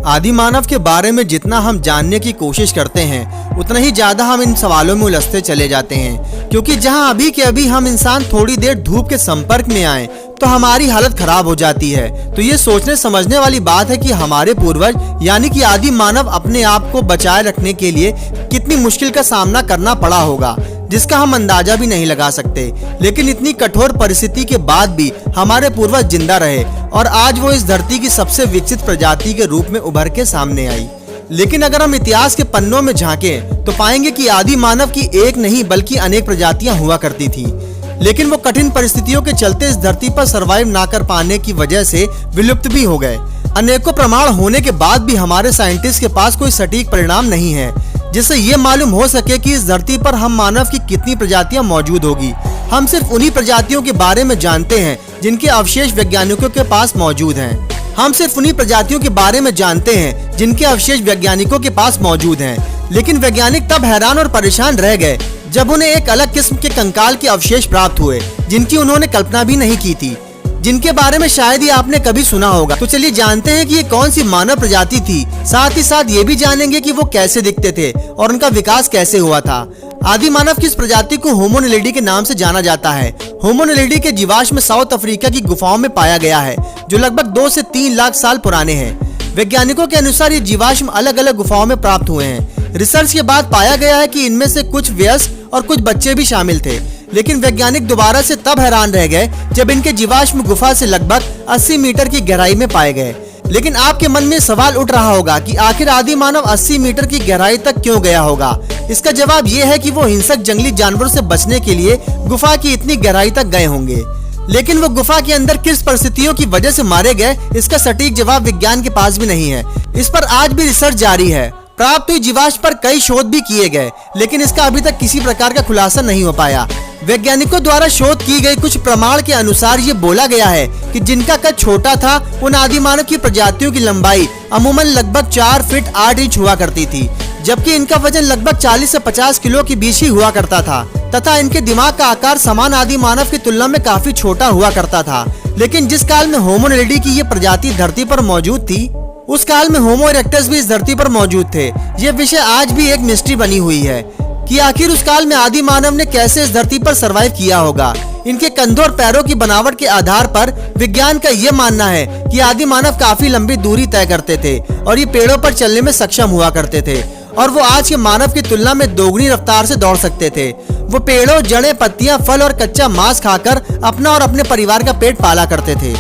आदि मानव के बारे में जितना हम जानने की कोशिश करते हैं उतना ही ज्यादा हम इन सवालों में उलझते चले जाते हैं, क्योंकि जहां अभी के अभी हम इंसान थोड़ी देर धूप के संपर्क में आए तो हमारी हालत खराब हो जाती है। तो ये सोचने समझने वाली बात है कि हमारे पूर्वज यानी कि आदि मानव अपने आप को बचाए रखने के लिए कितनी मुश्किल का सामना करना पड़ा होगा, जिसका हम अंदाजा भी नहीं लगा सकते। लेकिन इतनी कठोर परिस्थिति के बाद भी हमारे पूर्वज जिंदा रहे और आज वो इस धरती की सबसे विकसित प्रजाति के रूप में उभर के सामने आई। लेकिन अगर हम इतिहास के पन्नों में झांकें तो पाएंगे कि आदि मानव की एक नहीं बल्कि अनेक प्रजातियां हुआ करती थी, लेकिन वो कठिन परिस्थितियों के चलते इस धरती पर सरवाइव ना कर पाने की वजह से विलुप्त भी हो गए। अनेकों प्रमाण होने के बाद भी हमारे साइंटिस्ट के पास कोई सटीक परिणाम नहीं है जिससे ये मालूम हो सके कि इस धरती पर हम मानव की कितनी प्रजातियां मौजूद होगी। हम सिर्फ उन्हीं प्रजातियों के बारे में जानते हैं जिनके अवशेष वैज्ञानिकों के पास मौजूद हैं। हम सिर्फ उन्हीं प्रजातियों के बारे में जानते हैं जिनके अवशेष वैज्ञानिकों के पास मौजूद हैं। लेकिन वैज्ञानिक तब हैरान और परेशान रह गए जब उन्हें एक अलग किस्म के कंकाल के अवशेष प्राप्त हुए जिनकी उन्होंने कल्पना भी नहीं की थी, जिनके बारे में शायद ही आपने कभी सुना होगा। तो चलिए जानते हैं कि ये कौन सी मानव प्रजाति थी, साथ ही साथ ये भी जानेंगे कि वो कैसे दिखते थे और उनका विकास कैसे हुआ था। आदि मानव की इस प्रजाति को होमो नेलिडी के नाम से जाना जाता है। होमो नेलिडी के जीवाश्म साउथ अफ्रीका की गुफाओं में पाया गया है, जो लगभग 2 से 3 लाख साल पुराने हैं। वैज्ञानिकों के अनुसार ये जीवाश्म अलग अलग गुफाओं में प्राप्त हुए हैं। रिसर्च के बाद पाया गया है कि इनमें से कुछ वयस्क और कुछ बच्चे भी शामिल थे। लेकिन वैज्ञानिक दोबारा से तब हैरान रह गए जब इनके जीवाश्म गुफा से लगभग 80 मीटर की गहराई में पाए गए। लेकिन आपके मन में सवाल उठ रहा होगा कि आखिर आदि मानव 80 मीटर की गहराई तक क्यों गया होगा। इसका जवाब ये है कि वो हिंसक जंगली जानवरों से बचने के लिए गुफा की इतनी गहराई तक गए होंगे। लेकिन वो गुफा के अंदर किस परिस्थितियों की वजह से मारे गए, इसका सटीक जवाब विज्ञान के पास भी नहीं है। इस पर आज भी रिसर्च जारी है। प्राप्त हुई जीवाश्म पर कई शोध भी किए गए, लेकिन इसका अभी तक किसी प्रकार का खुलासा नहीं हो पाया। वैज्ञानिकों द्वारा शोध की गई कुछ प्रमाण के अनुसार ये बोला गया है कि जिनका कद छोटा था उन आदि मानव की प्रजातियों की लंबाई अमूमन लगभग 4 फीट 8 इंच हुआ करती थी, जबकि इनका वजन लगभग 40 से 50 किलो के बीच ही हुआ करता था तथा इनके दिमाग का आकार समान आदि मानव की तुलना में काफी छोटा हुआ करता था। लेकिन जिस काल में होमो नेलिडी की ये प्रजाति धरती पर मौजूद थी, उस काल में होमो इरेक्टस भी इस धरती पर मौजूद थे। ये विषय आज भी एक मिस्ट्री बनी हुई है कि आखिर उस काल में आदि मानव ने कैसे इस धरती पर सरवाइव किया होगा। इनके कंधों और पैरों की बनावट के आधार पर विज्ञान का ये मानना है कि आदि मानव काफी लंबी दूरी तय करते थे और ये पेड़ों पर चलने में सक्षम हुआ करते थे और वो आज के मानव की तुलना में दोगुनी रफ्तार से दौड़ सकते थे। वो पेड़ों, जड़ें, पत्तियां, फल और कच्चा मांस खाकर अपना और अपने परिवार का पेट पाला करते थे।